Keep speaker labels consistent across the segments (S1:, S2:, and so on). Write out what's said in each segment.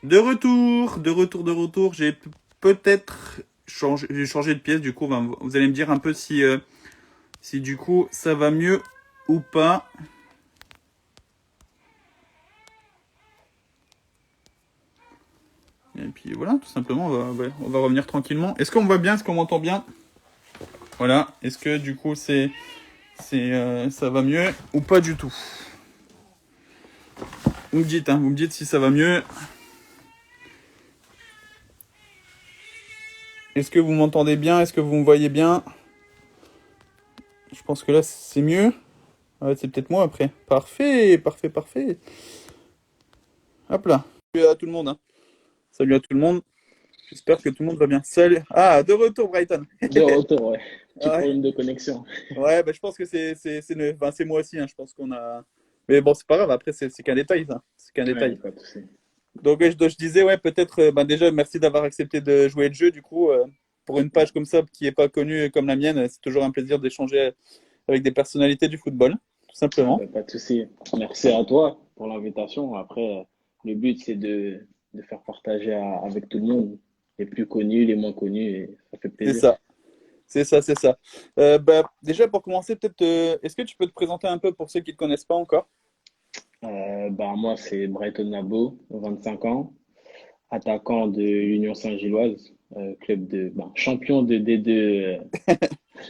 S1: De retour. J'ai peut-être j'ai changé de pièce. Du coup, vous allez me dire un peu si du coup ça va mieux ou pas. Et puis voilà, tout simplement, on va revenir tranquillement. Est-ce qu'on me voit bien? Est-ce qu'on m'entend bien? Voilà. Est-ce que du coup ça va mieux ou pas du tout? Vous me dites si ça va mieux. Est-ce que vous m'entendez bien? Est-ce que vous me voyez bien? Je pense que là c'est mieux. Ah ouais, c'est peut-être moi après. Parfait, parfait, parfait. Hop là. Salut à tout le monde, hein. Salut à tout le monde. J'espère que tout le monde va bien. Salut. Ah, de retour, Brighton.
S2: De retour, ouais. Petit
S1: Ouais,
S2: problème de connexion.
S1: ouais, bah, je pense que c'est moi aussi, hein. Je pense qu'on a. Mais bon, c'est pas grave. Après, c'est qu'un détail, ça. C'est qu'un
S2: Ouais,
S1: détail.
S2: pas de souci.
S1: Donc, ouais, je disais, ouais, peut-être. Bah, déjà, merci d'avoir accepté de jouer le jeu. Du coup, pour une page comme ça, qui est pas connue comme la mienne, c'est toujours un plaisir d'échanger avec des personnalités du football, tout
S2: Ah,
S1: simplement.
S2: bah, pas de souci. Merci à toi pour l'invitation. Après, le but, c'est de faire partager avec tout le monde, les plus connus, les moins connus, et ça fait
S1: C'est
S2: plaisir.
S1: ça. C'est ça, c'est ça. Bah, déjà, pour commencer, peut-être, est-ce que tu peux te présenter un peu pour ceux qui ne te connaissent pas encore?
S2: Bah, moi, c'est Brighton Nabo, 25 ans, attaquant de l'Union Saint-Gilloise, club champion de D2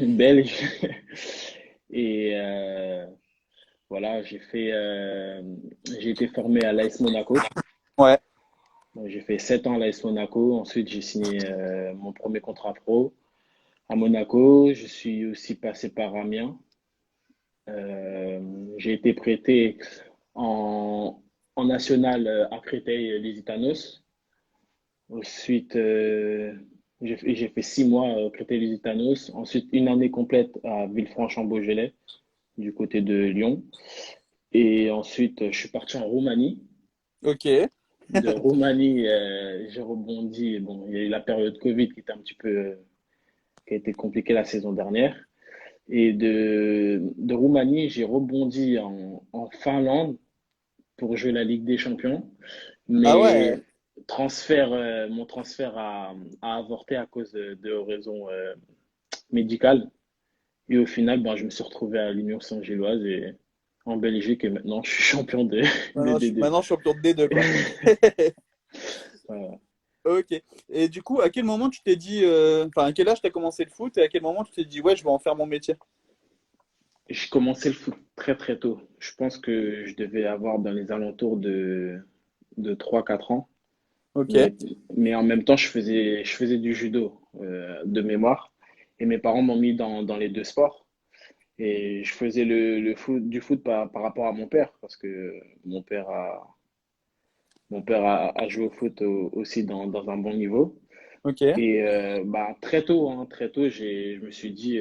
S2: belge. Et voilà, j'ai été formé à l'AS Monaco.
S1: Ouais.
S2: Donc, j'ai fait 7 ans à l'AS Monaco. Ensuite, j'ai signé mon premier contrat pro à Monaco. Je suis aussi passé par Amiens. Euh, j'ai été prêté en, en national à Créteil-Lusitanos. Ensuite, j'ai fait 6 mois à Créteil-Lusitanos. Ensuite, une année complète à Villefranche-en-Beaujolais, du côté de Lyon. Et ensuite, je suis parti en Roumanie.
S1: Ok.
S2: De Roumanie, j'ai rebondi. Bon, il y a eu la période Covid qui a été compliquée la saison dernière. Et de Roumanie, j'ai rebondi en Finlande pour jouer la Ligue des Champions.
S1: Ah ouais.
S2: Mais mon transfert a avorté à cause de raisons médicales. Et au final, ben, je me suis retrouvé à l'Union Saint-Gilloise et en Belgique. Et maintenant, je suis champion de D2.
S1: Maintenant, champion de D2, quoi.
S2: Voilà.
S1: Ok. Et du coup, à quel moment tu t'es dit, enfin, à quel âge tu as commencé le foot et à quel moment tu t'es dit, ouais, je vais en faire mon métier?
S2: J'ai commencé le foot très très tôt. Je pense que je devais avoir dans les alentours de 3 4 ans.
S1: Ok.
S2: Mais, mais en même temps, je faisais du judo de mémoire. Et mes parents m'ont mis dans les deux sports. Et je faisais du foot par rapport à mon père. Parce que mon père a joué au foot aussi dans un bon niveau.
S1: Ok.
S2: Et bah, très tôt, hein, très tôt, je me suis dit,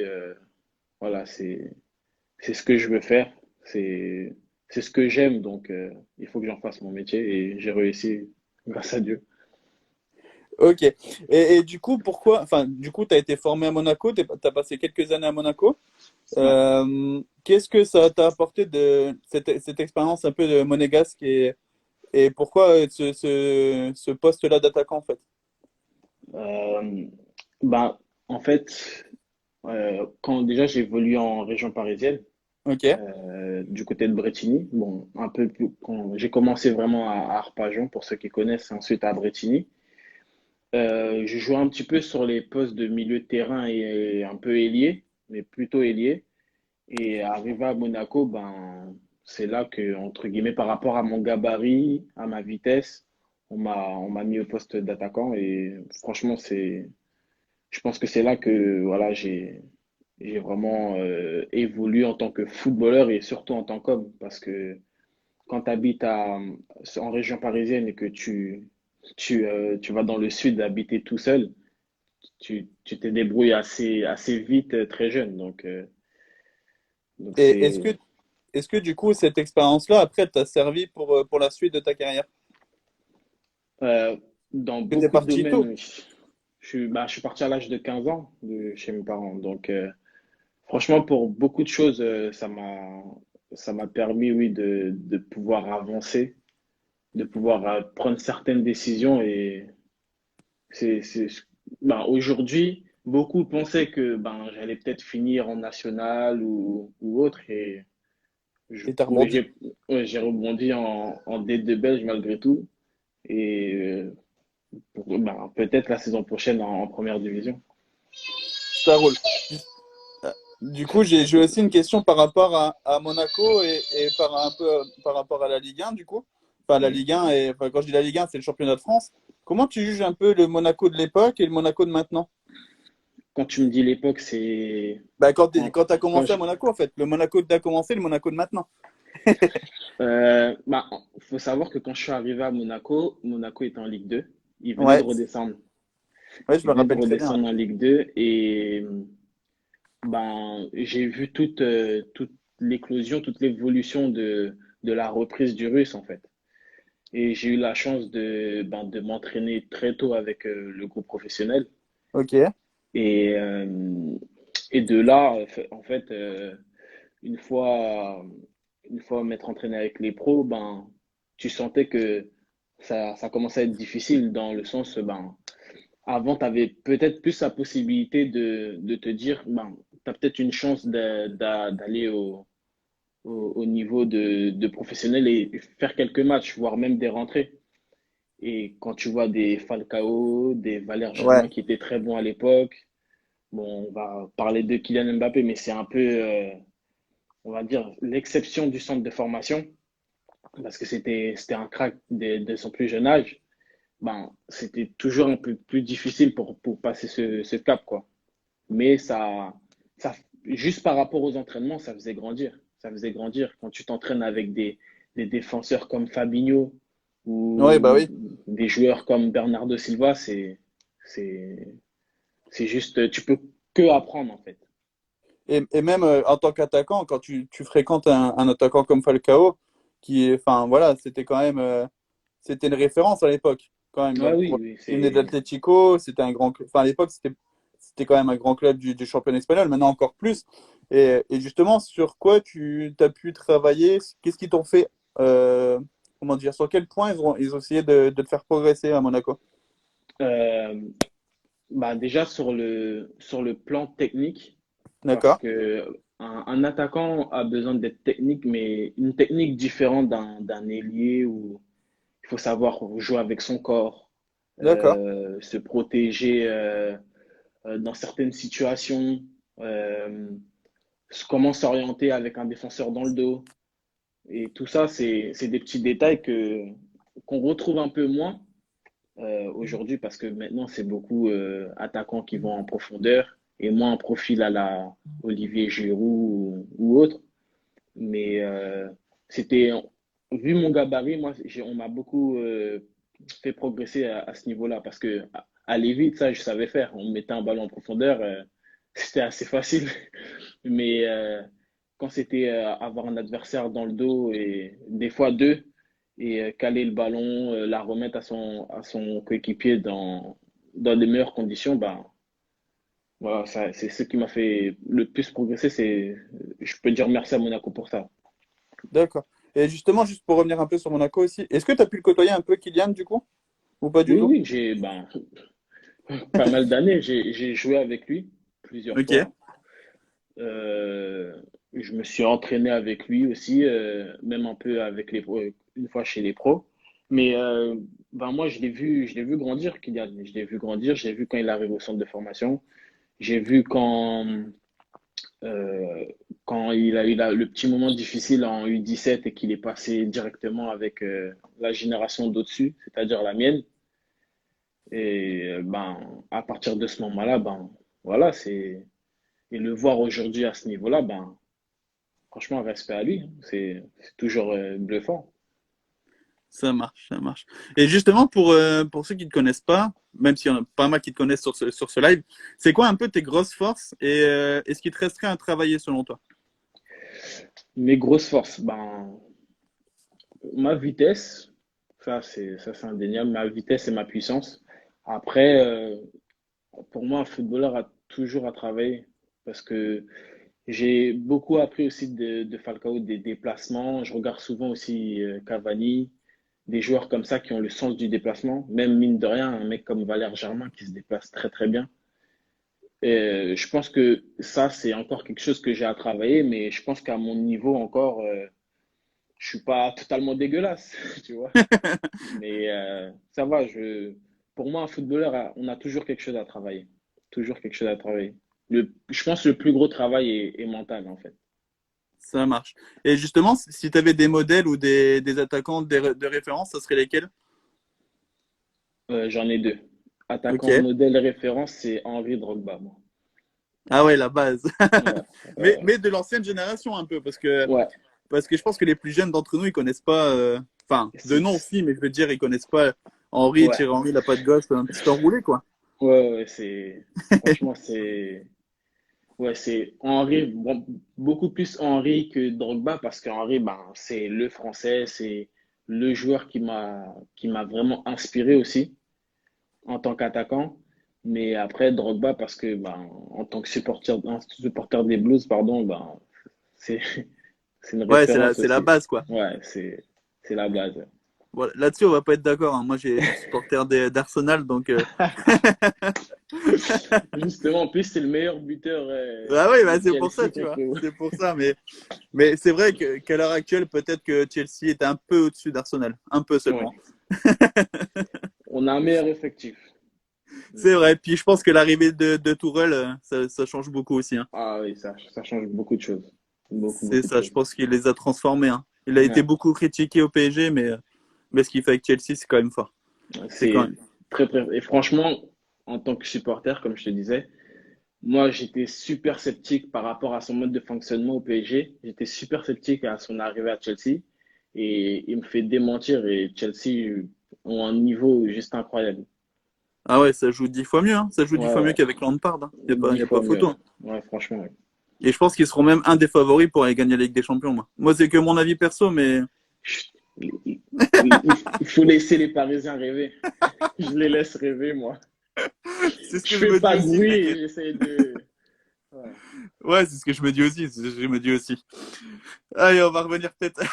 S2: voilà, c'est ce que je veux faire, c'est c'est ce que j'aime, donc il faut que j'en fasse mon métier et j'ai réussi grâce à Dieu.
S1: Ok. Et du coup, enfin, du coup, tu as été formé à Monaco, tu as passé quelques années à Monaco.
S2: Ouais.
S1: Qu'est-ce que ça t'a apporté de cette expérience un peu de monégasque et pourquoi ce poste-là d'attaquant, en fait?
S2: Euh, bah, en fait, quand déjà j'ai évolué en région parisienne,
S1: Ok.
S2: du côté de Brétigny, bon, un peu plus, quand j'ai commencé vraiment à Arpajon, pour ceux qui connaissent, ensuite à Brétigny. Je jouais un petit peu sur les postes de milieu de terrain et un peu ailier, mais plutôt ailier. Et arrivé à Monaco, ben, c'est là que, entre guillemets, par rapport à mon gabarit, à ma vitesse, on m'a mis au poste d'attaquant. Et franchement, je pense que c'est là que, voilà, j'ai vraiment évolué en tant que footballeur et surtout en tant qu'homme. Parce que quand tu habites en région parisienne et que tu vas dans le sud habiter tout seul, tu te débrouilles assez vite, très jeune. Donc
S1: Et
S2: c'est
S1: est-ce que du coup, cette expérience-là, après, t'a servi pour la suite de ta carrière?
S2: Euh, dans
S1: Que t'es
S2: beaucoup de
S1: parti tôt.
S2: domaines, je suis parti à l'âge de 15 ans de chez mes parents. Donc, franchement, pour beaucoup de choses, ça m'a permis, oui, de pouvoir avancer de pouvoir prendre certaines décisions. Et c'est, ben, aujourd'hui, beaucoup pensaient que ben, j'allais peut-être finir en national ou autre. Et je
S1: Et t'as
S2: trouvais,
S1: rebondi.
S2: ouais, j'ai rebondi en D2 belge malgré tout. Et ben, peut-être la saison prochaine en première division.
S1: Ça roule. Du coup, j'ai aussi une question par rapport à Monaco et par un peu par rapport à la Ligue 1, du coup. Enfin, la
S2: Mhm.
S1: Ligue 1, et enfin, quand je dis la Ligue 1, c'est le championnat de France. Comment tu juges un peu le Monaco de l'époque et le Monaco de maintenant?
S2: Quand tu me dis l'époque, c'est
S1: Bah,
S2: quand,
S1: quand tu as
S2: quand
S1: commencé à
S2: je-
S1: Monaco, en fait. Le Monaco que tu commencé, le Monaco de maintenant.
S2: bah, faut savoir que quand je suis arrivé à Monaco, Monaco était en Ligue 2. Il venait de
S1: Ouais,
S2: redescendre.
S1: ouais, je
S2: Il
S1: me
S2: venait de
S1: rappelle très bien.
S2: redescendre en Ligue 2 et ben, j'ai vu toute l'éclosion, toute l'évolution de la reprise du russe en fait. Et j'ai eu la chance de m'entraîner très tôt avec le groupe professionnel.
S1: Ok,
S2: Et, et de là, en fait, une fois, une fois m'être entraîné avec les pros, ben, tu sentais que ça commençait à être difficile dans le sens, ben, avant, tu avais peut-être plus la possibilité de te dire, ben, tu as peut-être une chance d'aller au niveau de professionnel et faire quelques matchs, voire même des rentrées. Et quand tu vois des Falcao, des Valère
S1: ouais,
S2: Germain qui étaient très bons à l'époque, bon, on va parler de Kylian Mbappé, mais c'est un peu, on va dire, l'exception du centre de formation, parce que c'était un crack de son plus jeune âge. Ben, c'était toujours un peu plus difficile pour passer ce cap, quoi. Mais ça, juste par rapport aux entraînements, ça faisait grandir. Ça faisait grandir. Quand tu t'entraînes avec des défenseurs comme Fabinho
S1: ouais, bah
S2: ou
S1: oui.
S2: des joueurs comme Bernardo Silva, c'est, c'est juste, tu peux que apprendre, en fait.
S1: Et même en tant qu'attaquant, quand tu fréquentes un attaquant comme Falcao, qui est, enfin voilà, c'était quand même, c'était une référence à l'époque, quand même.
S2: Ah oui, oui,
S1: Il venait de
S2: c'est,
S1: l'Atlético, c'était un grand, enfin à l'époque c'était quand même un grand club du championnat espagnol, maintenant encore plus. Et justement, sur quoi tu as pu travailler? Qu'est-ce qu'ils t'ont fait, comment dire, sur quel point ils ont essayé de te faire progresser à Monaco?
S2: euh, bah déjà sur le plan technique, parce
S1: D'accord,
S2: que un attaquant a besoin d'être technique, mais une technique différente d'un ailier où il faut savoir jouer avec son corps,
S1: d'accord,
S2: se protéger dans certaines situations, euh, comment s'orienter avec un défenseur dans le dos. Et tout ça, c'est des petits détails qu'on retrouve un peu moins aujourd'hui parce que maintenant, c'est beaucoup attaquants qui vont en profondeur et moins un profil à la Olivier Giroud ou autre. Mais c'était, vu mon gabarit, moi, on m'a beaucoup fait progresser à ce niveau-là parce que aller vite, ça, je savais faire. On me mettait un ballon en profondeur, c'était assez facile. Mais quand c'était avoir un adversaire dans le dos et des fois deux, et caler le ballon, la remettre à son coéquipier dans les meilleures conditions, bah, voilà, ça, c'est ce qui m'a fait le plus progresser. Je peux dire merci à Monaco pour ça.
S1: d'accord. Et justement, juste pour revenir un peu sur Monaco aussi, est-ce que tu as pu le côtoyer un peu, Kylian, du coup? Ou pas du
S2: Oui,
S1: tout?
S2: oui, j'ai ben, pas mal d'années. J'ai joué avec lui plusieurs
S1: Ok,
S2: fois. Euh, je me suis entraîné avec lui aussi, même un peu avec les pros, une fois chez les pros. Mais ben moi, je l'ai vu grandir, Kylian. Je l'ai vu grandir. Je l'ai vu quand il arrive au centre de formation. J'ai vu euh, quand il a eu le petit moment difficile en U17 et qu'il est passé directement avec la génération d'au-dessus, c'est-à-dire la mienne. Et ben, à partir de ce moment-là, ben, voilà, et le voir aujourd'hui à ce niveau-là, ben, franchement, respect à lui, hein. C'est toujours bluffant.
S1: ça marche, ça marche. Et justement, pour ceux qui ne te connaissent pas, même s'il y en a pas mal qui te connaissent sur ce live, c'est quoi un peu tes grosses forces et ce qui te resterait à travailler selon toi?
S2: Mes grosses forces, ben, ma vitesse, ça c'est indéniable, ma vitesse et ma puissance. Après, pour moi, un footballeur a toujours à travailler parce que j'ai beaucoup appris aussi de Falcao, des déplacements. Je regarde souvent aussi Cavani. des joueurs comme ça qui ont le sens du déplacement. Même mine de rien, un mec comme Valère Germain qui se déplace très très bien. Je pense que ça, c'est encore quelque chose que j'ai à travailler, mais je pense qu'à mon niveau encore, je suis pas totalement dégueulasse, tu vois. Mais ça va, pour moi, un footballeur, on a toujours quelque chose à travailler. Toujours quelque chose à travailler. Je pense que le plus gros travail est mental, en fait.
S1: Ça marche. Et justement, si tu avais des modèles ou des attaquants de référence, ça serait lesquels?
S2: J'en ai deux.
S1: Ok.
S2: Attaquant modèle référence, c'est Henri Drogba, moi.
S1: Ah ouais, la base.
S2: Ouais,
S1: Mais de l'ancienne génération un peu,
S2: ouais.
S1: parce que je pense que les plus jeunes d'entre nous, ils connaissent pas. Enfin, de nom si, mais je veux dire, ils connaissent pas Henri,
S2: Ouais,
S1: Thierry Henry, la patte gauche, un petit enroulé, quoi.
S2: ouais, franchement, ouais, c'est Henri, bon, beaucoup plus Henri que Drogba parce qu'Henri, ben, c'est le français, c'est le joueur qui m'a vraiment inspiré aussi en tant qu'attaquant. Mais après, Drogba, parce que, ben, en tant que supporter des Blues, pardon, ben, c'est, c'est une
S1: Ouais,
S2: référence
S1: c'est la
S2: aussi.
S1: base, quoi.
S2: Ouais, c'est la base.
S1: Voilà. Là-dessus, on va pas être d'accord, hein. Moi, je suis supporter d'Arsenal, donc.
S2: Justement, en plus, c'est le meilleur buteur
S1: Ah oui, bah,
S2: de
S1: c'est pour ça,
S2: Chelsea
S1: tu vois.
S2: contre vous.
S1: C'est pour ça, mais c'est vrai qu'à l'heure actuelle, peut-être que Chelsea est un peu au-dessus d'Arsenal. Un peu
S2: Ouais,
S1: seulement.
S2: on a un meilleur effectif.
S1: C'est vrai. Puis je pense que l'arrivée de Tourelle, ça change beaucoup aussi, hein.
S2: Ah oui, ça change beaucoup de choses. Beaucoup,
S1: C'est
S2: beaucoup de
S1: ça, je
S2: choses.
S1: pense qu'il les a transformés, hein. Il a été
S2: Ouais.
S1: beaucoup critiqué au PSG, mais ce qu'il fait avec Chelsea, c'est quand même fort. C'est quand
S2: C'est
S1: même.
S2: très, très. Et franchement, en tant que supporter, comme je te disais, moi, j'étais super sceptique par rapport à son mode de fonctionnement au PSG. J'étais super sceptique à son arrivée à Chelsea. Et il me fait démentir. Et Chelsea ont un niveau juste incroyable.
S1: Ah ouais, ça joue 10 fois mieux, hein. Ça joue dix
S2: Ouais,
S1: fois mieux
S2: ouais.
S1: qu'avec Lampard, hein.
S2: Dix
S1: Y a pas
S2: fois
S1: photo,
S2: mieux.
S1: hein.
S2: Ouais, franchement. Ouais.
S1: Et je pense qu'ils seront même un des favoris pour aller gagner la Ligue des Champions, moi. Moi, c'est que mon avis perso, mais
S2: Chut. Il faut laisser les Parisiens rêver. Je les laisse rêver, moi.
S1: c'est ce
S2: Je
S1: que je
S2: fais
S1: me dis
S2: pas de
S1: aussi,
S2: bruit et
S1: t'inquiète.
S2: j'essaie de. Ouais.
S1: Ouais, c'est ce que je me dis aussi, c'est ce que je me dis aussi. Allez, on va revenir peut-être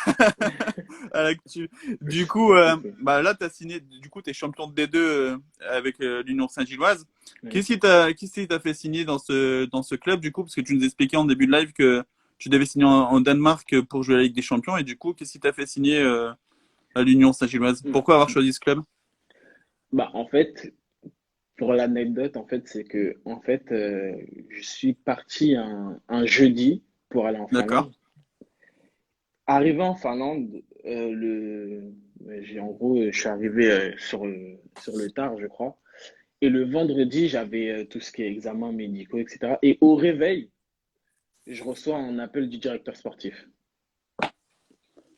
S1: à l'actu. Du coup,
S2: Ok.
S1: bah là, t'as signé, du coup, t'es champion de D2 avec l'Union Saint-Gilloise.
S2: Ouais.
S1: Qu'est-ce qui t'a fait signer dans ce club, du coup, parce que tu nous expliquais en début de live que tu devais signer en Danemark pour jouer à la Ligue des Champions, et du coup, qu'est-ce qui t'a fait signer à l'Union Saint-Gilloise? Pourquoi avoir choisi ce club?
S2: Bah, en fait, pour l'anecdote, en fait, c'est que, en fait, je suis parti un jeudi pour aller en
S1: D'accord.
S2: Finlande. Arrivé en Finlande, en gros, je suis arrivé sur le tard, je crois. Et le vendredi, j'avais tout ce qui est examens médicaux, etc. Et au réveil, je reçois un appel du directeur sportif.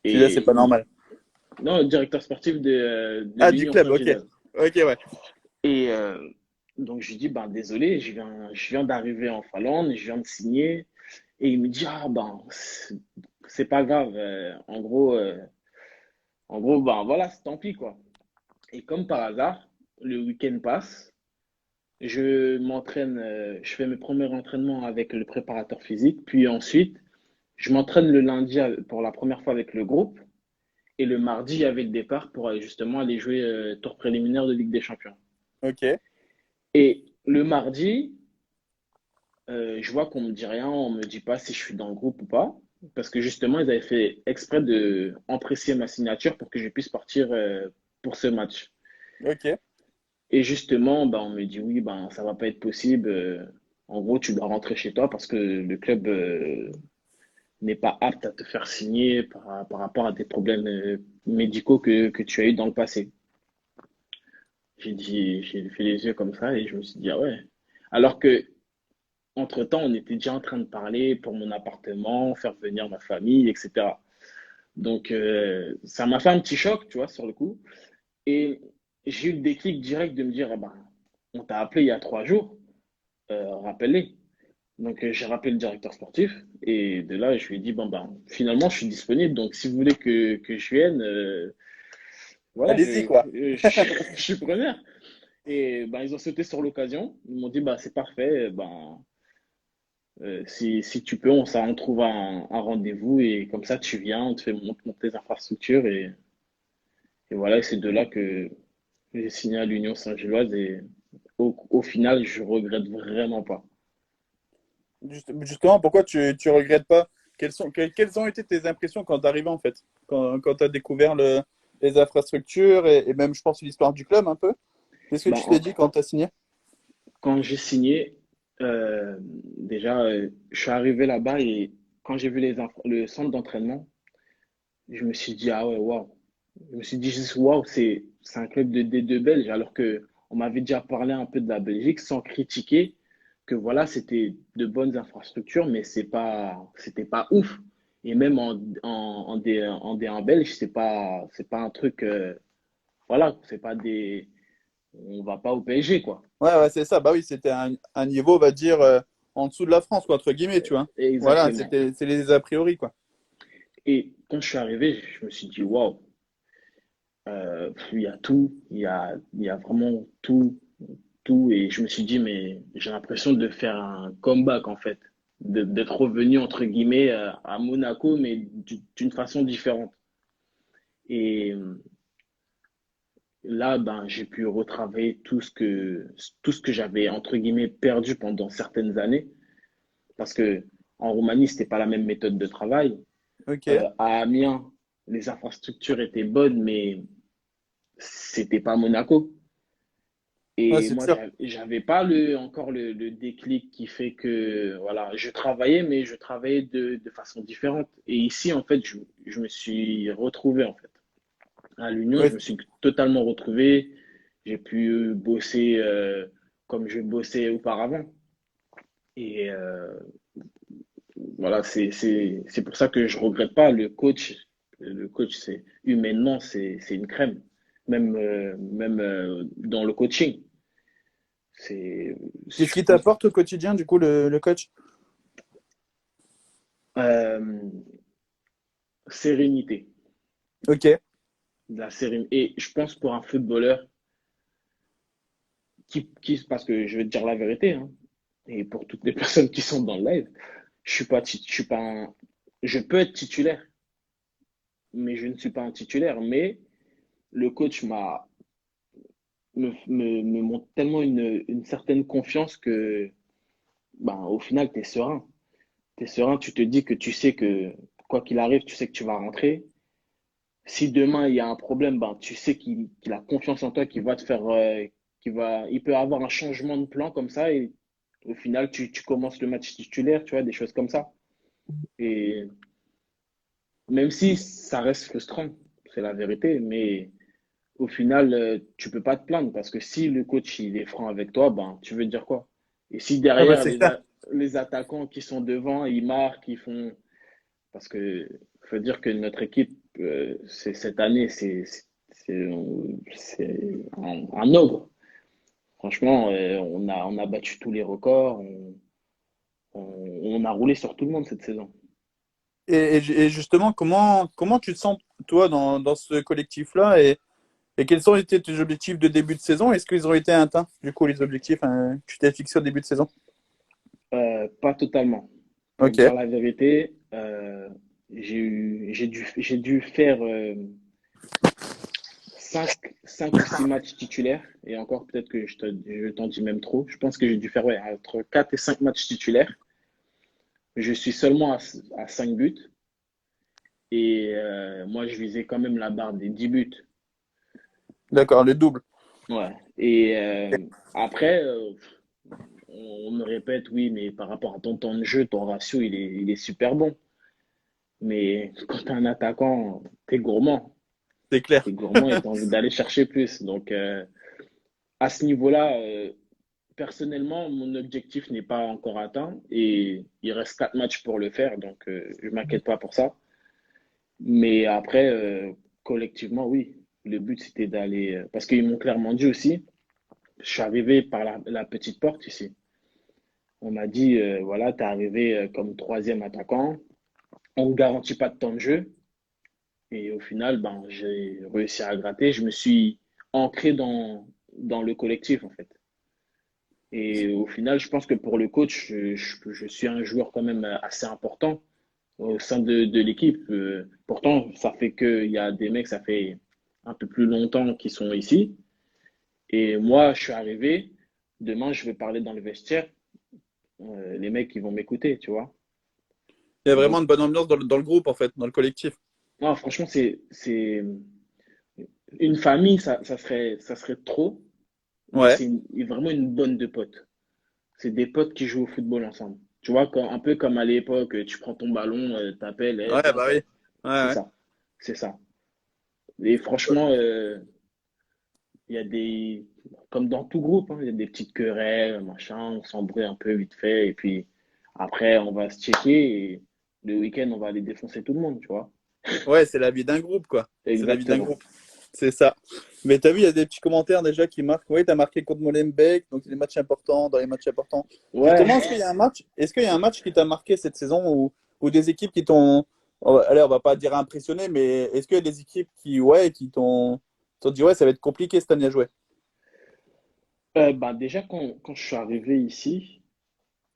S1: Celui-là, c'est
S2: Et
S1: pas normal.
S2: non, le directeur sportif de
S1: Ah, du
S2: l'Union
S1: club, ok.
S2: Saint-Gilloise.
S1: Ok, ouais.
S2: Et donc, je lui dis, ben, désolé, je viens d'arriver en Finlande, je viens de signer. Et il me dit, ah, ben, c'est pas grave. En gros, ben, voilà, tant pis, quoi. Et comme par hasard, le week-end passe, je fais mes premiers entraînements avec le préparateur physique, puis ensuite, je m'entraîne le lundi pour la première fois avec le groupe, et le mardi, il y avait le départ pour justement aller jouer tour préliminaire de Ligue des Champions.
S1: Ok.
S2: Et le mardi, je vois qu'on me dit rien, on me dit pas si je suis dans le groupe ou pas, parce que justement, ils avaient fait exprès de apprécier ma signature pour que je puisse partir pour ce match.
S1: Ok.
S2: Et justement, bah, on me dit oui, ben, ça va pas être possible. En gros, tu dois rentrer chez toi parce que le club n'est pas apte à te faire signer par rapport à des problèmes médicaux que tu as eu dans le passé. J'ai fait les yeux comme ça et je me suis dit, ah ouais. Alors que, entre-temps, on était déjà en train de parler pour mon appartement, faire venir ma famille, etc. Donc, ça m'a fait un petit choc, tu vois, sur le coup. Et j'ai eu le déclic direct de me dire, ah ben, on t'a appelé il y a 3 jours, rappelle-les. Donc, j'ai rappelé le directeur sportif et de là, je lui ai dit, bon, ben, finalement, je suis disponible. Donc, si vous voulez que je vienne, voilà,
S1: Allez-y, quoi.
S2: je suis preneur. Et ben, ils ont sauté sur l'occasion. Ils m'ont dit, bah, c'est parfait. Ben, si tu peux, on trouve un rendez-vous et comme ça, tu viens, on te fait monter tes infrastructures Et voilà, c'est de là que j'ai signé à l'Union Saint-Gilloise et au final, je regrette vraiment pas.
S1: Justement, pourquoi tu regrettes pas? Quelles ont été tes impressions quand tu arrivé en fait? Quand tu as découvert les infrastructures et même, je pense, l'histoire du club un peu? Qu'est-ce que
S2: Ben,
S1: tu t'es dit quand tu as signé?
S2: quand j'ai signé, déjà, je suis arrivé là-bas et quand j'ai vu le centre d'entraînement, je me suis dit, ah ouais, waouh. Je me suis dit, juste, waouh, c'est un club de D2 belge, alors que on m'avait déjà parlé un peu de la Belgique sans critiquer que voilà, c'était de bonnes infrastructures, mais c'était pas ouf. Et même en D1 belge, c'est pas un truc, voilà, c'est pas des, on va pas au PSG, quoi.
S1: Ouais, ouais, c'est ça. Bah oui, c'était un niveau, on va dire, en dessous de la France, quoi, entre guillemets, tu vois. Voilà,
S2: Exactement.
S1: c'est les a priori, quoi.
S2: Et quand je suis arrivé, je me suis dit, waouh, il y a tout, il y a vraiment tout, tout. Et je me suis dit, mais j'ai l'impression de faire un comeback, en fait, d'être revenu, entre guillemets, à Monaco, mais d'une façon différente. Et là, ben, j'ai pu retravailler tout ce que j'avais, entre guillemets, perdu pendant certaines années. Parce que en Roumanie, c'était pas la même méthode de travail.
S1: Ok.
S2: À Amiens, les infrastructures étaient bonnes, mais c'était pas Monaco.
S1: Ouais,
S2: Et
S1: c'est
S2: moi,
S1: sûr.
S2: j'avais pas encore le déclic qui fait que, voilà, je travaillais, mais je travaillais de façon différente. Et ici, en fait, je me suis retrouvé, en fait. À l'Union,
S1: Ouais,
S2: je me suis totalement retrouvé. J'ai pu bosser comme je bossais auparavant. Et voilà, c'est pour ça que je regrette pas le coach. Le coach, c'est humainement, c'est une crème. Même dans le coaching. C'est,
S1: qu'est-ce
S2: je
S1: qui
S2: pense,
S1: t'apporte au quotidien, du coup, le coach?
S2: euh, sérénité.
S1: Ok.
S2: De la sérénité. Et je pense pour un footballeur parce que je vais te dire la vérité, hein, et pour toutes les personnes qui sont dans le live, je suis pas je peux être titulaire, mais je ne suis pas un titulaire. Mais le coach me montre tellement une certaine confiance que, ben, au final, tu es serein. Tu es serein, tu te dis que tu sais que, quoi qu'il arrive, tu sais que tu vas rentrer. Si demain il y a un problème, ben, tu sais qu'il a confiance en toi, qu'il va te faire, il peut avoir un changement de plan comme ça et au final tu commences le match titulaire, tu vois, des choses comme ça. Et même si ça reste frustrant, c'est la vérité, mais au final tu peux pas te plaindre parce que si le coach il est franc avec toi, ben tu veux dire quoi? Et si
S1: Ah bah
S2: derrière
S1: c'est ça.
S2: les attaquants qui sont devant, ils marquent, ils font parce que faut dire que notre équipe, cette année, c'est un ogre. Franchement, on a battu tous les records. On a roulé sur tout le monde cette saison.
S1: Et justement, comment tu te sens, toi, dans ce collectif-là et quels ont été tes objectifs de début de saison? Est-ce qu'ils ont été atteints, du coup, les objectifs que tu t'es fixés au début de saison?
S2: Pas totalement. Pour
S1: Ok,
S2: dire la vérité, j'ai dû faire 5 ou 6 matchs titulaires. Et encore, peut-être que je t'en dis même trop. Je pense que j'ai dû faire ouais, entre 4 et 5 matchs titulaires. Je suis seulement à 5 buts. Et moi, je visais quand même la barre des 10 buts.
S1: d'accord, le double.
S2: Ouais. Et après, on me répète, oui, mais par rapport à ton temps de jeu, ton ratio, il est super bon. Mais quand tu es un attaquant, tu es gourmand.
S1: C'est clair.
S2: Tu es gourmand et tu as envie d'aller chercher plus. Donc, à ce niveau-là, personnellement, mon objectif n'est pas encore atteint. Et il reste 4 matchs pour le faire. Donc, je ne m'inquiète pas pour ça. Mais après, collectivement, oui. Le but, c'était d'aller. Parce qu'ils m'ont clairement dit aussi, je suis arrivé par la petite porte ici. On m'a dit, voilà, tu es arrivé comme troisième attaquant. On ne garantit pas de temps de jeu. Et au final, ben, j'ai réussi à gratter. Je me suis ancré dans le collectif, en fait. Et au final, je pense que pour le coach, je suis un joueur quand même assez important au sein de l'équipe. Pourtant, ça fait qu'il y a des mecs, ça fait un peu plus longtemps qui sont ici. Et moi, je suis arrivé. Demain, je vais parler dans le vestiaire. Les mecs, ils vont m'écouter, tu vois.
S1: Il y a vraiment
S2: Donc,
S1: une bonne ambiance dans le groupe, en fait, dans le collectif.
S2: non, franchement, c'est une famille, ça serait trop, mais
S1: Ouais.
S2: c'est vraiment une bonne de potes. C'est des potes qui jouent au football ensemble. Tu vois, un peu comme à l'époque, tu prends ton ballon, t'appelles, eh,
S1: Ouais,
S2: viens,
S1: bah oui.
S2: c'est
S1: Ouais,
S2: ça, c'est ça. Et
S1: ouais.
S2: franchement, il y a des, comme dans tout groupe, hein, il y a des petites querelles, machin, on s'embrouille un peu vite fait, et puis après, on va se checker, et le week-end, on va aller défoncer tout le monde, tu vois.
S1: Ouais, c'est la vie d'un groupe, quoi. C'est la vie d'un
S2: Exactement.
S1: groupe. C'est ça. Mais t'as vu, il y a des petits commentaires déjà qui marquent. Oui, t'as marqué contre Molenbeek, donc c'est des matchs importants, dans les matchs importants. Justement,
S2: Ouais,
S1: est-ce qu'il y a un match qui t'a marqué cette saison ou des équipes qui t'ont, allez, on va pas dire impressionné, mais est-ce qu'il y a des équipes ouais, t'ont dit, ouais, ça va être compliqué cette année à jouer?
S2: bah déjà, quand je suis arrivé ici,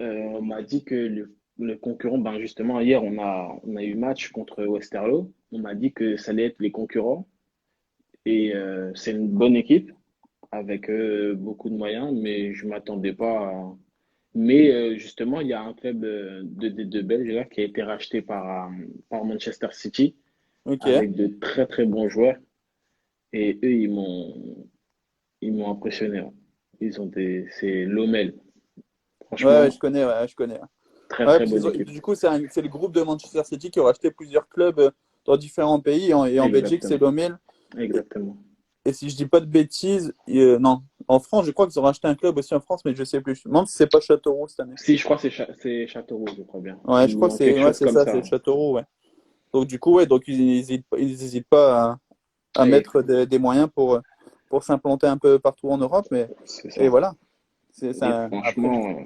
S2: on m'a dit que le concurrent, ben justement, hier, on a eu match contre Westerlo. On m'a dit que ça allait être les concurrents. Et c'est une bonne équipe avec beaucoup de moyens, mais je m'attendais pas à... Mais justement, il y a un club de Belge là, qui a été racheté par Manchester City
S1: Ok.
S2: avec de très très bons joueurs. Et eux, ils m'ont impressionné, hein. C'est Lomel.
S1: Ouais, ouais,
S2: Franchement,
S1: je connais.
S2: très
S1: Ouais,
S2: très
S1: parce
S2: bonne équipe.
S1: du coup, c'est le groupe de Manchester City qui a racheté plusieurs clubs dans différents pays. Et en Belgique, c'est
S2: Exactement.
S1: Lomé.
S2: Exactement.
S1: Et si je dis pas de bêtises, non. En France, je crois qu'ils ont racheté un club aussi en France, mais je sais plus. Je me demande si c'est pas Châteauroux cette année.
S2: Si, je crois que c'est Châteauroux, je crois bien.
S1: Ouais, je crois que
S2: Ou quelque chose
S1: c'est
S2: comme
S1: ça, c'est
S2: ça.
S1: Châteauroux, ouais. Donc du coup, ouais, donc ils hésitent pas à
S2: Et
S1: mettre des moyens pour s'implanter un peu partout en Europe, mais
S2: c'est
S1: et
S2: ça.
S1: voilà.
S2: Et
S1: Après.
S2: franchement,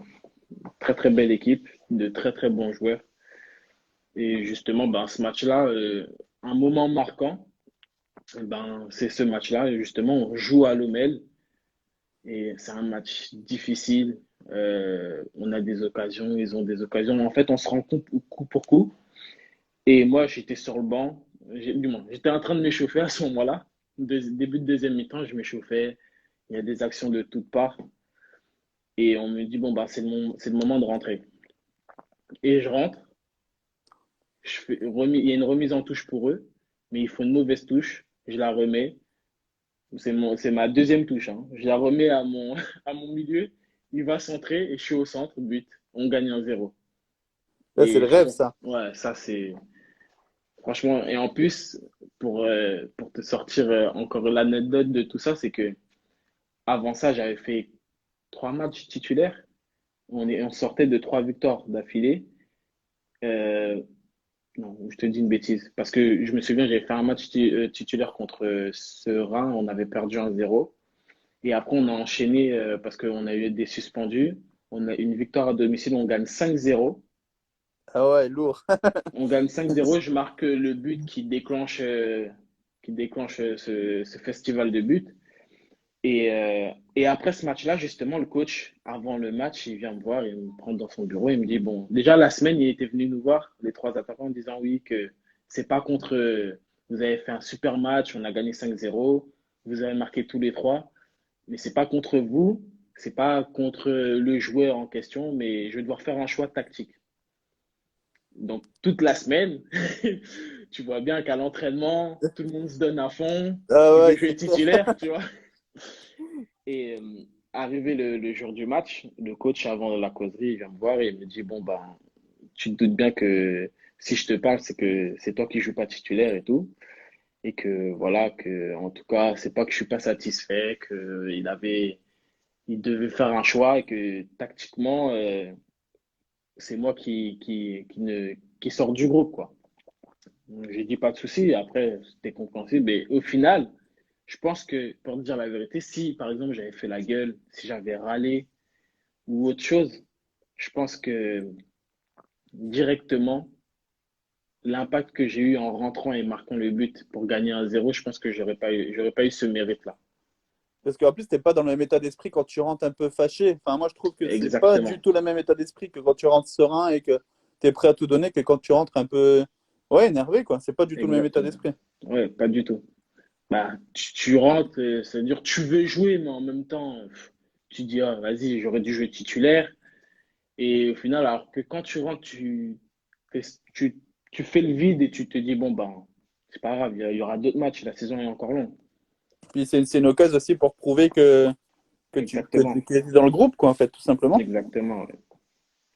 S2: très très belle équipe, de très très bons joueurs. Et justement, ben, ce match-là, un moment marquant, ben, c'est ce match-là. Justement, on joue à Lomel et c'est un match difficile. On a des occasions, ils ont des occasions. En fait, on se rend compte coup pour coup. Et moi, j'étais sur le banc. Du moins, j'étais en train de m'échauffer à ce moment-là. Début de deuxième mi-temps, je m'échauffais. Il y a des actions de toutes parts. Et on me dit, bon, bah, c'est le moment de rentrer. Et je rentre. Il y a une remise en touche pour eux, mais il faut une mauvaise touche. Je la remets. C'est ma deuxième touche, hein. Je la remets à à mon milieu. Il va centrer et je suis au centre, but. On gagne 1-0.
S1: Là, c'est
S2: Et
S1: le
S2: je
S1: rêve,
S2: trouve,
S1: ça.
S2: ouais, ça c'est. Franchement, et en plus, pour te sortir encore l'anecdote de tout ça, c'est que avant ça, j'avais fait 3 matchs titulaires. On sortait de 3 victoires d'affilée. Euh, Non, je te dis une bêtise. Parce que je me souviens, j'avais fait un match titulaire contre Serein, on avait perdu 1-0. Et après, on a enchaîné parce qu'on a eu des suspendus. On a une victoire à domicile, on gagne 5-0.
S1: Ah ouais, lourd.
S2: On gagne 5-0, je marque le but qui déclenche ce festival de buts. Et après ce match-là, justement, le coach, avant le match, il vient me voir, il me prend dans son bureau, il me dit, bon, déjà la semaine, il était venu nous voir, les 3 attaquants, en disant oui, que c'est pas contre, vous avez fait un super match, on a gagné 5-0, vous avez marqué tous les trois, mais c'est pas contre vous, c'est pas contre le joueur en question, mais je vais devoir faire un choix tactique. Donc, toute la semaine, tu vois bien qu'à l'entraînement, tout le monde se donne à fond,
S1: Ah
S2: qui veut
S1: ouais,
S2: jouer
S1: c'est clair.
S2: titulaire, tu vois. Et arrivé le jour du match, le coach, avant la causerie, il vient me voir et il me dit, bon, ben, tu te doutes bien que si je te parle, c'est que c'est toi qui joues pas titulaire et tout. Et que voilà, que en tout cas, c'est pas que je suis pas satisfait, que il devait faire un choix et que tactiquement, c'est moi qui sort du groupe, quoi. J'ai dit pas de souci. Après, c'était compréhensible. Mais au final, je pense que, pour te dire la vérité, si par exemple j'avais fait la gueule, si j'avais râlé ou autre chose, je pense que directement, l'impact que j'ai eu en rentrant et marquant le but pour gagner 1-0, je pense que j'aurais pas eu ce mérite-là.
S1: Parce qu'en plus, t'es pas dans le même état d'esprit quand tu rentres un peu fâché. Enfin, moi, je trouve que c'est pas du
S2: Exactement.
S1: tout le même état d'esprit que quand tu rentres serein et que t'es prêt à tout donner que quand tu rentres un peu, ouais, énervé, quoi. C'est pas du tout le même état
S2: Exactement.
S1: d'esprit.
S2: Ouais, pas du tout. bah, tu rentres, c'est-à-dire tu veux jouer, mais en même temps, tu dis, ah, vas-y, j'aurais dû jouer titulaire. Et au final, alors que quand tu rentres, fais- tu, tu fais le vide et tu te dis, bon, ben, c'est pas grave, il y aura d'autres matchs, la saison est encore longue.
S1: Puis c'est une occasion aussi pour prouver que
S2: Exactement,
S1: tu es dans le groupe, quoi, en fait, tout simplement.
S2: exactement. Ouais.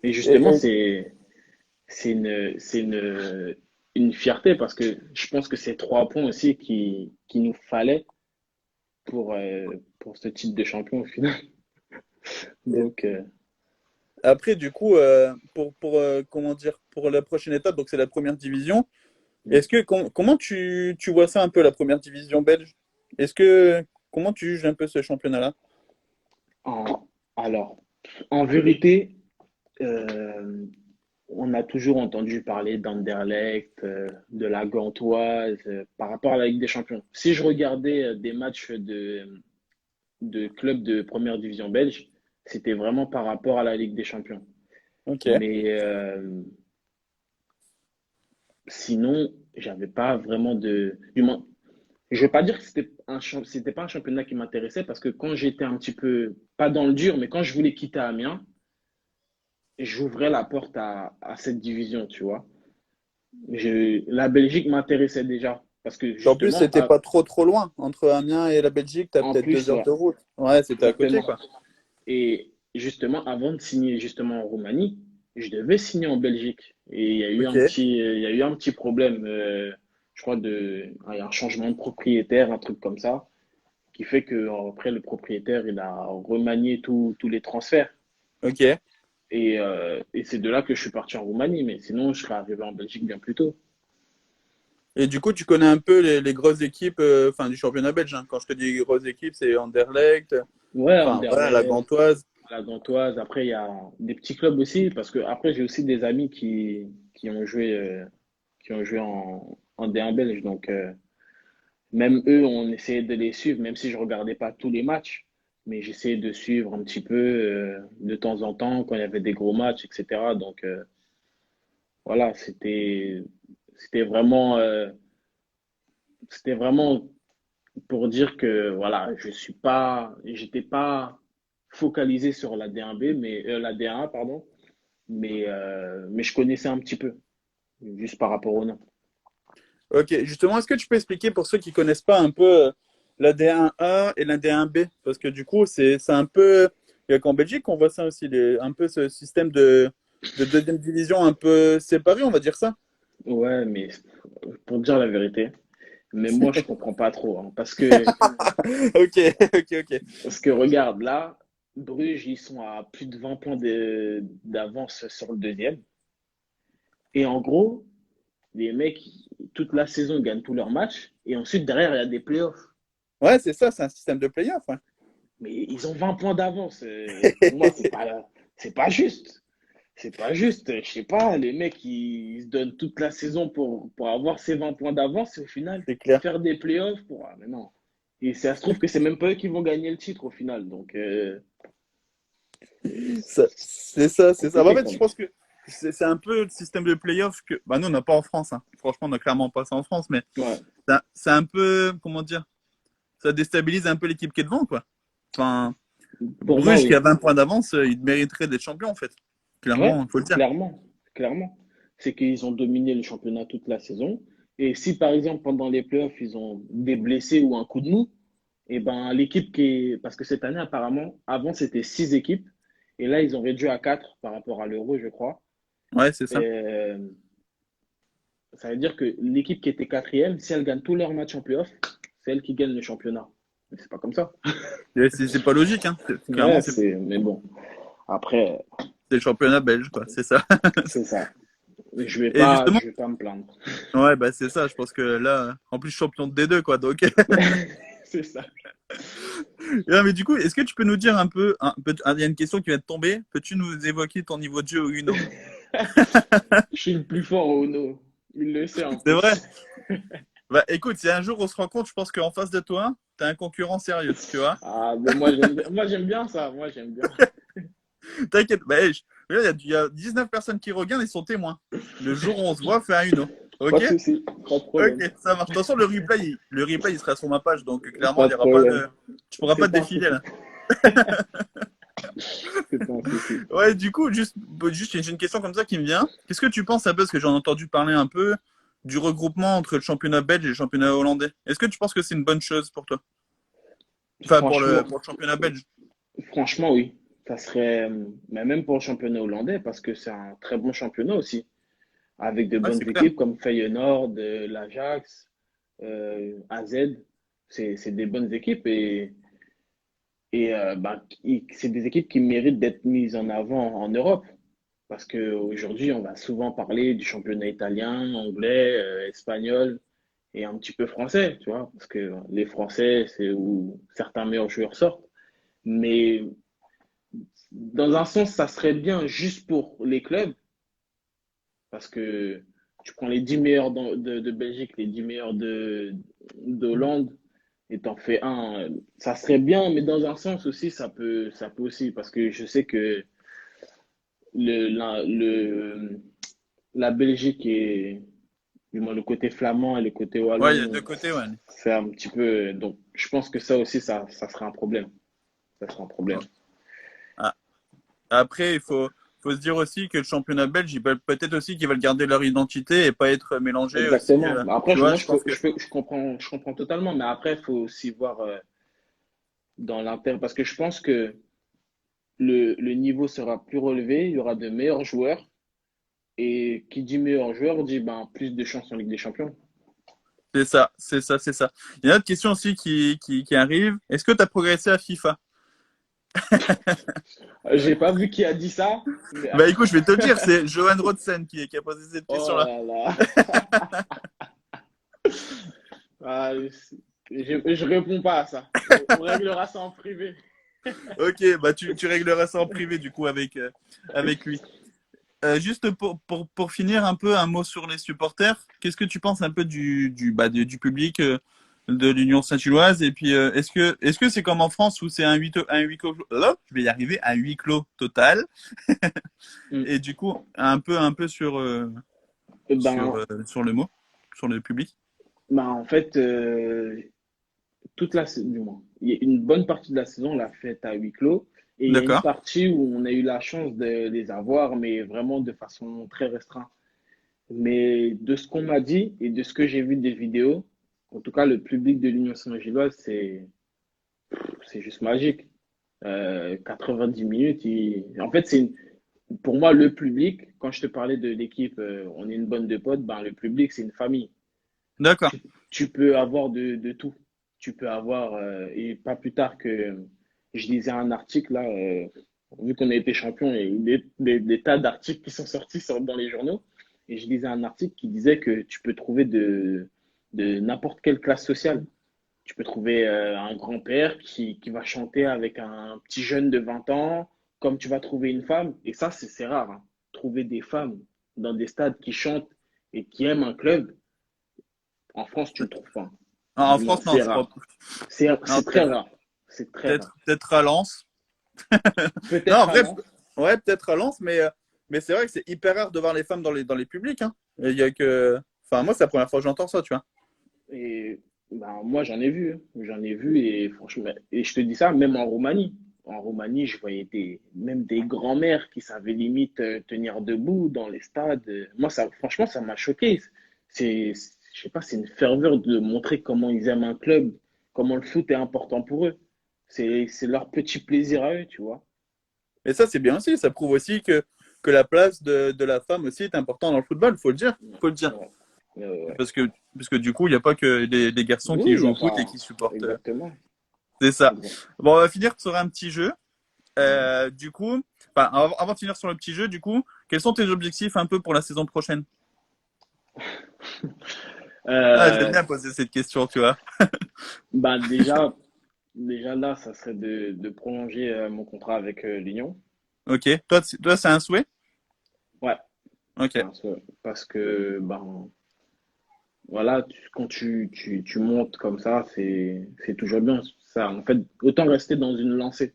S2: Et
S1: Et,
S2: justement,
S1: et-
S2: c'est une fierté parce que je pense que c'est 3 points aussi qui nous fallait pour ce titre de champion au final.
S1: et
S2: Donc,
S1: après, du coup, comment dire, pour la prochaine étape, donc c'est la première division. Comment tu vois ça un peu, la première division belge? Comment tu juges un peu ce championnat-là?
S2: en, alors, en vérité, euh, on a toujours entendu parler d'Anderlecht, de la Gantoise, par rapport à la Ligue des Champions. Si je regardais des matchs de clubs de première division belge, c'était vraiment par rapport à la Ligue des Champions.
S1: Ok.
S2: Mais sinon, j'avais pas vraiment du moins, je vais pas dire que c'était pas un championnat qui m'intéressait parce que quand j'étais un petit peu, pas dans le dur, mais quand je voulais quitter Amiens, j'ouvrais la porte à cette division, tu vois. La Belgique m'intéressait déjà parce que
S1: En plus,
S2: justement,
S1: c'était pas trop trop loin. Entre Amiens et la Belgique, t'as
S2: en
S1: peut-être deux
S2: plus,
S1: heures
S2: ouais,
S1: de route. Ouais, c'était à côté,
S2: exactement.
S1: quoi.
S2: Et justement, avant de signer justement en Roumanie, je devais signer en Belgique. Et
S1: Ok.
S2: il y a eu un petit problème, je crois, il y a un changement de propriétaire, un truc comme ça, qui fait que après le propriétaire, il a remanié tous les transferts.
S1: Ok.
S2: Et c'est de là que je suis parti en Roumanie. Mais sinon, je serais arrivé en Belgique bien plus tôt.
S1: Et du coup, tu connais un peu les grosses équipes enfin, du championnat belge, hein. Quand je te dis grosses équipes, c'est Anderlecht,
S2: Ouais,
S1: enfin, voilà, la
S2: Anderlecht,
S1: Gantoise.
S2: la Gantoise. Après, il y a des petits clubs aussi, parce que après, j'ai aussi des amis qui ont joué en D1 belge. Donc, même eux, on essayait de les suivre, même si je regardais pas tous les matchs. Mais j'essayais de suivre un petit peu de temps en temps quand il y avait des gros matchs, etc. Donc, voilà, c'était vraiment pour dire que voilà, j'étais pas focalisé sur la D1B, mais la D1A, pardon, mais je connaissais un petit peu, juste par rapport au nom.
S1: Ok, justement, est-ce que tu peux expliquer pour ceux qui connaissent pas un peu la D1A et la D1B? Parce que du coup, c'est un peu. Il y a qu'en Belgique qu'on voit ça aussi, un peu ce système de deuxième division un peu séparé, on va dire ça.
S2: Ouais, mais pour dire la vérité, mais moi je comprends pas trop, hein,
S1: Ok, ok, ok.
S2: parce que regarde là, Bruges ils sont à plus de 20 points d'avance sur le deuxième, et en gros les mecs toute la saison ils gagnent tous leurs matchs, et ensuite derrière il y a des playoffs.
S1: Ouais, c'est ça, c'est un système de play-off. Ouais.
S2: Mais ils ont 20 points d'avance. Pour moi, c'est pas juste. C'est pas juste. Je sais pas, les mecs, ils se donnent toute la saison pour avoir ces 20 points d'avance et au final,
S1: C'est clair.
S2: faire des playoffs pour. Ah, mais non. Et ça se trouve que c'est même pas eux qui vont gagner le titre au final. Donc,
S1: C'est ça, c'est ça. Bah, en
S2: compliqué
S1: fait,
S2: quand
S1: je
S2: même.
S1: pense que c'est un peu le système de play-off que. Bah, nous, on n'a pas en France, hein. Franchement, on n'a clairement pas ça en France, mais
S2: Ouais.
S1: c'est un peu. Comment dire? Ça déstabilise un peu l'équipe qui est devant, quoi. Enfin,
S2: Pour moi,
S1: Bruges qui a
S2: oui.
S1: 20 points d'avance, il mériterait d'être champion, en fait.
S2: Ouais,
S1: Clairement, il faut le dire.
S2: clairement. Clairement. C'est qu'ils ont dominé le championnat toute la saison. Et si, par exemple, pendant les playoffs, ils ont des blessés ou un coup de mou, et ben l'équipe qui est. Parce que cette année, apparemment, avant, c'était 6 équipes. Et là, ils ont réduit à 4 par rapport à l'Euro, je crois.
S1: Ouais, c'est ça.
S2: Et, ça veut dire que l'équipe qui était quatrième, si elle gagne tous leurs matchs en playoff, c'est elle qui gagne le championnat. Mais c'est pas comme ça.
S1: Et c'est pas logique, hein. Clairement,
S2: Ouais, mais bon. Après,
S1: c'est le championnat belge, quoi. C'est ça.
S2: c'est ça. Je vais
S1: Et
S2: pas,
S1: justement,
S2: je vais pas me plaindre.
S1: ouais, bah, c'est ça. Je pense que là, en plus, champion de D2, quoi. Donc,
S2: C'est ça.
S1: ah, mais du coup, est-ce que tu peux nous dire un peu, il y a une question qui vient de tomber. Peux-tu nous évoquer ton niveau de jeu au Uno?
S2: Je suis le plus fort au Uno. Il le sait en
S1: C'est vrai?
S2: plus.
S1: Bah, écoute, si un jour on se rencontre, je pense qu'en face de toi, t'as un concurrent sérieux, tu vois?
S2: Ah, mais moi j'aime bien ça. Moi j'aime bien.
S1: T'inquiète, bah, il y a 19 personnes qui regardent et sont témoins. Le jour où on se voit, fais un Uno.
S2: Pas
S1: Ok?
S2: de souci, pas de
S1: Ok,
S2: problème.
S1: ça marche. Attention, le replay, il sera sur ma page, donc clairement,
S2: Pas
S1: il
S2: de
S1: y aura pas
S2: problème.
S1: de. Tu pourras
S2: C'est
S1: pas te
S2: pas un
S1: défiler
S2: souci.
S1: là.
S2: C'est pas un souci.
S1: Ouais, du coup, juste j'ai une question comme ça qui me vient. Qu'est-ce que tu penses un peu, parce que j'en ai entendu parler un peu, du regroupement entre le championnat belge et le championnat hollandais? Est-ce que tu penses que c'est une bonne chose pour toi? Enfin, pour le,
S2: Franchement,
S1: pour le championnat belge.
S2: franchement, oui. Ça serait, mais même pour le championnat hollandais, parce que c'est un très bon championnat aussi, avec de
S1: Ouais, c'est
S2: bonnes
S1: clair.
S2: équipes comme Feyenoord, l'Ajax, AZ. C'est des bonnes équipes et c'est des équipes qui méritent d'être mises en avant en Europe. Parce qu'aujourd'hui, on va souvent parler du championnat italien, anglais, espagnol et un petit peu français, tu vois, parce que les Français, c'est où certains meilleurs joueurs sortent. Mais dans un sens, ça serait bien juste pour les clubs, parce que tu prends les 10 meilleurs de Belgique, les 10 meilleurs d'Hollande, et t'en fais un. Ça serait bien, mais dans un sens aussi, ça peut aussi, parce que je sais que la Belgique et du moins le côté flamand et le côté
S1: Ouais, il y a
S2: wallon,
S1: deux côtés, ouais.
S2: c'est un petit peu. Donc, je pense que ça aussi, ça sera un problème. Ça sera un problème.
S1: Ah. Après, il faut se dire aussi que le championnat belge, ils veulent peut-être aussi qu'ils veulent garder leur identité et pas être mélangés aussi.
S2: Exactement. Après,
S1: Tu vois,
S2: moi,
S1: je pense que.
S2: je comprends totalement. Mais après, il faut aussi voir dans l'intérêt. Parce que je pense que le niveau sera plus relevé. Il y aura de meilleurs joueurs. Et qui dit meilleurs joueurs dit ben, plus de chances en Ligue des Champions.
S1: C'est ça, c'est ça, c'est ça. Il y a une autre question aussi qui arrive. Est-ce que tu as progressé à FIFA?
S2: J'ai pas vu qui a dit ça. Mais...
S1: Bah écoute, je vais te le dire, c'est Johan Rodsen qui a posé cette
S2: Oh
S1: question-là.
S2: là là. Ah, je réponds pas à ça. On réglera ça en privé.
S1: Ok, bah tu régleras ça en privé du coup avec lui. Juste pour finir un peu un mot sur les supporters. Qu'est-ce que tu penses un peu du public de l'Union Saint-Gilloise? Et puis est-ce que c'est comme en France où c'est un huis clos, là, je vais y arriver, un huis clos total.
S2: Mm.
S1: Et du coup un peu sur sur
S2: Ben,
S1: euh, sur le mot, sur le public.
S2: en fait, du moins, il y a une bonne partie de la saison, on l'a faite à huis clos. Et il y a une
S1: D'accord.
S2: partie où on a eu la chance de les avoir, mais vraiment de façon très restreinte. Mais de ce qu'on m'a dit et de ce que j'ai vu des vidéos, en tout cas, le public de l'Union Saint-Gilloise, c'est juste magique. 90 minutes, en fait, pour moi, le public, quand je te parlais de l'équipe, on est une bande de potes, ben, le public, c'est une famille.
S1: D'accord.
S2: Tu peux avoir de tout. Tu peux avoir, et pas plus tard que je lisais un article, là, vu qu'on a été champion, il y a eu des tas d'articles qui sont sortis dans les journaux. Et je lisais un article qui disait que tu peux trouver de n'importe quelle classe sociale. Tu peux trouver un grand-père qui va chanter avec un petit jeune de 20 ans, comme tu vas trouver une femme. Et ça, c'est rare, hein. Trouver des femmes dans des stades qui chantent et qui aiment un club, en France, tu ne le trouves pas.
S1: En
S2: Du moins,
S1: France, non,
S2: c'est
S1: c'est pas.
S2: rare.
S1: Non,
S2: C'est très rare. C'est très rare.
S1: peut-être à Lens. Non, en
S2: Peut-être à
S1: vrai,
S2: Lens.
S1: ouais, peut-être à Lens, mais c'est vrai que c'est hyper rare de voir les femmes dans les publics, hein. Il y a que. Enfin, moi, c'est la première fois que j'entends ça, tu vois.
S2: Et ben, moi, j'en ai vu, hein. J'en ai vu et franchement, et je te dis ça, même en Roumanie. En Roumanie, je voyais même des grands-mères qui savaient limite tenir debout dans les stades. Moi, ça, franchement, ça m'a choqué. Je sais pas, c'est une ferveur de montrer comment ils aiment un club, comment le foot est important pour eux. C'est leur petit plaisir à eux, tu vois.
S1: Et ça, c'est bien aussi. Ça prouve aussi que la place de la femme aussi est importante dans le football, faut le dire.
S2: Ouais,
S1: Faut le dire.
S2: ouais, ouais.
S1: Parce que du coup, il n'y a pas que des garçons qui
S2: Oui,
S1: jouent
S2: bah
S1: au foot et
S2: ça,
S1: qui supportent.
S2: exactement.
S1: C'est ça.
S2: Exact.
S1: Bon, on va finir sur un petit jeu.
S2: Mhm.
S1: Du coup, enfin, avant de finir sur le petit jeu, du coup, quels sont tes objectifs un peu pour la saison prochaine? Ah, j'aime
S2: Euh,
S1: bien poser cette question, tu vois.
S2: bah déjà là, ça serait de prolonger mon contrat avec l'Union.
S1: Ok. Toi, c'est un souhait?
S2: Ouais,
S1: Ok.
S2: parce que ben voilà, quand tu montes comme ça, c'est toujours bien. Ça, en fait, autant rester dans une lancée.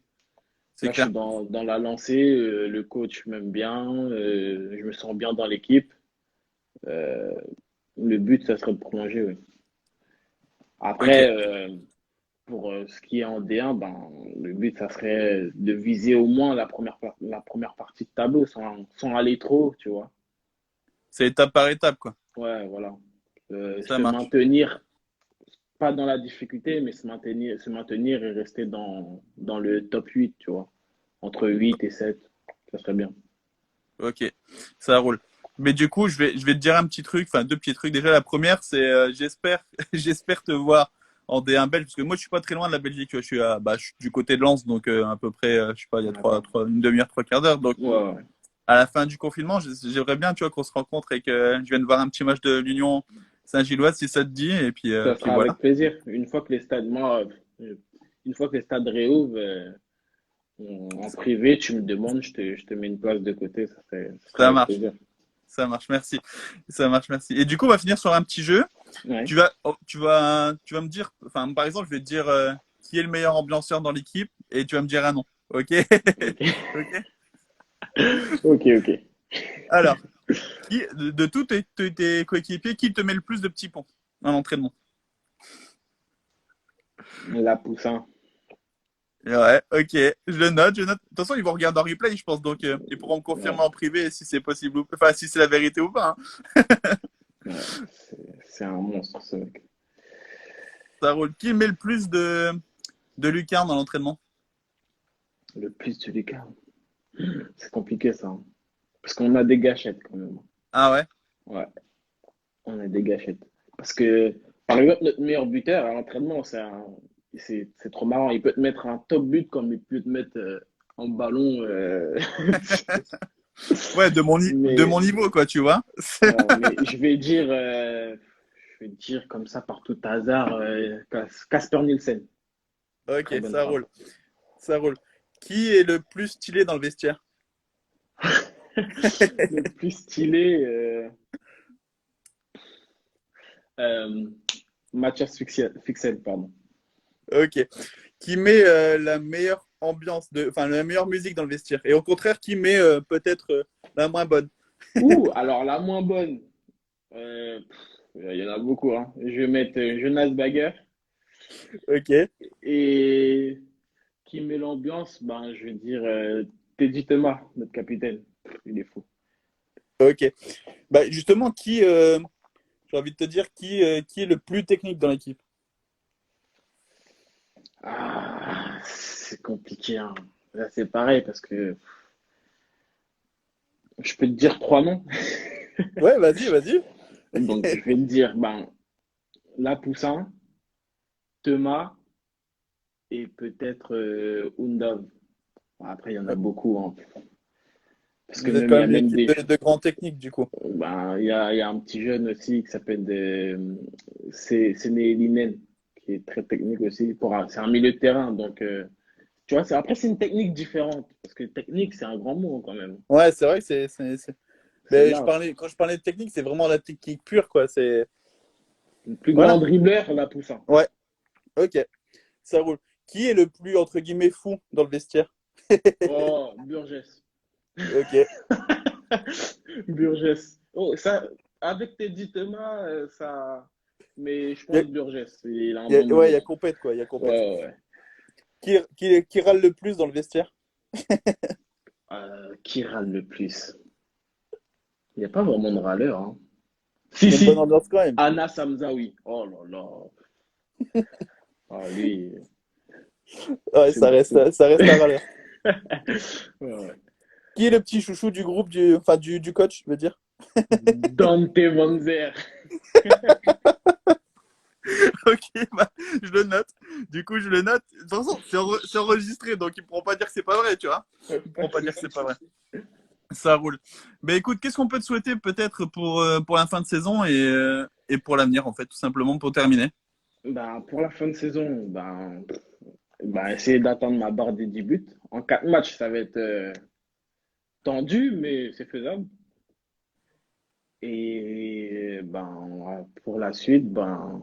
S1: C'est
S2: Là, je suis
S1: clair.
S2: dans la lancée, le coach m'aime bien, je me sens bien dans l'équipe. Euh, Le but, ça serait de prolonger, oui.
S1: Ok.
S2: Après, pour ce qui est en D1, ben, le but, ça serait de viser au moins la première partie de tableau sans aller trop, tu vois.
S1: C'est étape par étape, quoi.
S2: Ouais, voilà.
S1: Ça
S2: Se
S1: marche.
S2: maintenir, pas dans la difficulté, mais se maintenir et rester dans le top 8, tu vois. Entre 8 et 7, ça serait bien.
S1: Ok. Ça roule. Mais du coup, je vais te dire un petit truc, enfin deux petits trucs. Déjà, la première, c'est j'espère, j'espère te voir en D1 belge, parce que moi, je suis pas très loin de la Belgique. Tu vois, je suis du côté de Lens, donc à peu près, je sais pas, il y a
S2: D'accord.
S1: une demi-heure, trois quarts d'heure. Donc,
S2: Ouais, ouais.
S1: à la fin du confinement, j'aimerais bien, tu vois, qu'on se rencontre et que je vienne voir un petit match de l'Union Saint-Gilloise, si ça te dit. Et
S2: Ça
S1: puis
S2: sera
S1: voilà.
S2: avec plaisir. Une fois que les stades réouvrent, en privé, tu me demandes, je te mets une place de côté, ça sera
S1: Ça
S2: avec
S1: marche.
S2: plaisir.
S1: Ça marche, merci. Ça marche, merci. Et du coup, on va finir sur un petit jeu.
S2: Ouais.
S1: Tu vas me dire, enfin, par exemple, je vais te dire qui est le meilleur ambianceur dans l'équipe et tu vas me dire un nom. Ok?
S2: Ok.
S1: Ok?
S2: Ok, ok.
S1: Alors, de tous tes coéquipiers, qui te met le plus de petits ponts à l'entraînement?
S2: La Poussin.
S1: Ouais, ok. Je le note, je note. De toute façon, ils vont regarder en replay, je pense, donc ils pourront me confirmer
S2: Ouais,
S1: en privé si c'est possible ou pas. Enfin, si c'est la vérité ou pas, hein.
S2: ouais. C'est un monstre, ce mec.
S1: Ça roule. Qui met le plus de lucarnes dans l'entraînement?
S2: Le plus de Lucas. C'est compliqué, ça, hein. Parce qu'on a des gâchettes, quand même.
S1: Ah ouais?
S2: Ouais, on a des gâchettes. Parce que, par exemple, notre meilleur buteur à l'entraînement, c'est trop marrant. Il peut te mettre un top but comme il peut te mettre un ballon.
S1: Ouais, de
S2: Mais,
S1: mon niveau, quoi, tu vois.
S2: ouais, mais je vais dire comme ça par tout hasard, Casper Nielsen.
S1: Ok,
S2: Très bonne
S1: ça
S2: frappe.
S1: roule. Ça roule. Qui est le plus stylé dans le vestiaire?
S2: Le plus stylé, euh, Fixel, pardon.
S1: Ok. Qui met la meilleure ambiance enfin la meilleure musique dans le vestiaire? Et au contraire, qui met peut-être la moins bonne?
S2: Ouh, alors la moins bonne, il y en a beaucoup, hein. Je vais mettre Jonas Bagger
S1: Ok.
S2: et qui met l'ambiance, ben, je vais dire Teddy Thomas, notre capitaine. Il est fou.
S1: Ok. Bah justement, j'ai envie de te dire qui est le plus technique dans l'équipe?
S2: Ah, c'est compliqué, hein. Là, c'est pareil parce que je peux te dire trois noms.
S1: Ouais, vas-y, vas-y.
S2: Donc, je vais te dire, ben, La Poussin, Thomas et peut-être Undav. Après, il y en a beaucoup, hein. Parce que
S1: Vous êtes
S2: même, il
S1: quand
S2: y a
S1: même une
S2: même
S1: équipe
S2: des.
S1: de grands techniques, du coup.
S2: Ben, il y a un petit jeune aussi qui s'appelle c'est Linen, qui est très technique aussi. C'est un milieu de terrain. Donc, tu vois, après, c'est une technique différente. Parce que technique, c'est un grand mot quand même.
S1: Ouais, c'est vrai que
S2: C'est
S1: Mais
S2: large.
S1: quand je parlais de technique, c'est vraiment la technique pure, quoi. C'est
S2: Le plus grand
S1: voilà.
S2: dribbleur, La Poussin.
S1: Ouais. Ok. Ça roule. Qui est le plus entre guillemets fou dans le vestiaire?
S2: Oh, Burgess.
S1: Ok.
S2: Burgess. Oh, ça, avec Teddy Thomas, ça. Mais je
S1: Il y
S2: pense
S1: a,
S2: Burgess, il a un bon
S1: ouais, il y
S2: niveau.
S1: a compète, quoi. Il y a
S2: Ouais,
S1: compète.
S2: ouais, ouais.
S1: Qui râle le plus dans le vestiaire?
S2: Qui râle le plus? Il n'y a pas vraiment de râleur, hein.
S1: Il
S2: Si,
S1: y a une bonne
S2: si,
S1: ambiance quand même.
S2: Anna Samzaoui. Oh là là. Ah, lui,
S1: Ouais,
S2: c'est.
S1: ça reste un râleur.
S2: Ouais, ouais.
S1: Qui est le petit chouchou du groupe, du coach, je veux dire?
S2: Dante Vanzer.
S1: Ok, bah, je le note. Du coup, je le note. De toute façon, c'est enregistré, donc ils pourront pas dire que c'est pas vrai, tu vois. Ils
S2: Pas
S1: pourront
S2: de
S1: pas dire que c'est pas
S2: soucis.
S1: vrai. Ça roule. Mais écoute, qu'est-ce qu'on peut te souhaiter peut-être pour la fin de saison et pour l'avenir, en fait, tout simplement pour terminer?
S2: Ben, pour la fin de saison, essayer d'atteindre ma barre des 10 buts. En 4 matchs, ça va être tendu, mais c'est faisable. Et ben, pour la suite, ben,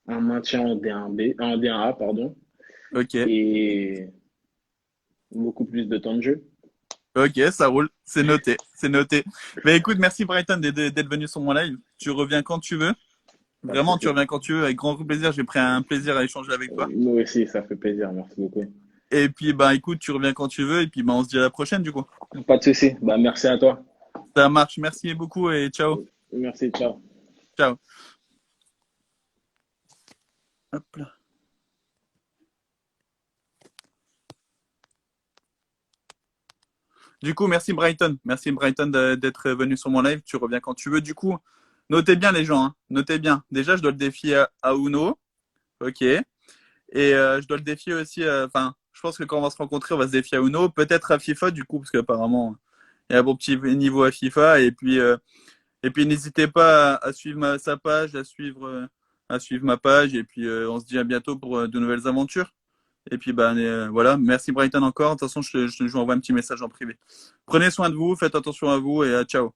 S2: un maintien en D1B, en D1A, pardon,
S1: Ok.
S2: et beaucoup plus de temps de jeu.
S1: Ok, ça roule. C'est noté. C'est noté. Mais écoute, merci Brighton d'être venu sur mon live. Tu reviens quand tu veux.
S2: Pas de
S1: Vraiment, tu
S2: souci.
S1: reviens quand tu veux. Avec grand plaisir. J'ai pris un plaisir à échanger avec toi.
S2: Nous aussi, ça fait plaisir. Merci beaucoup.
S1: Et puis, bah, écoute, tu reviens quand tu veux. Et puis, bah, on se dit à la prochaine, du coup.
S2: Pas de souci. Bah, merci à toi.
S1: Ça marche. Merci beaucoup et ciao.
S2: Merci, ciao.
S1: Ciao. Hop là. Du coup, merci Brighton. Merci Brighton d'être venu sur mon live. Tu reviens quand tu veux. Du coup, notez bien les gens. Hein. Notez bien. Déjà, je dois le défier à Uno. Ok. Et je dois le défier aussi. Enfin, je pense que quand on va se rencontrer, on va se défier à Uno. Peut-être à FIFA, du coup, parce qu'apparemment, il y a un bon petit niveau à FIFA. Et puis n'hésitez pas à suivre sa page, à suivre ma page. Et puis, on se dit à bientôt pour de nouvelles aventures. Et puis, bah, voilà. Merci Brighton encore. De toute façon, je vous envoie un petit message en privé. Prenez soin de vous, faites attention à vous et ciao.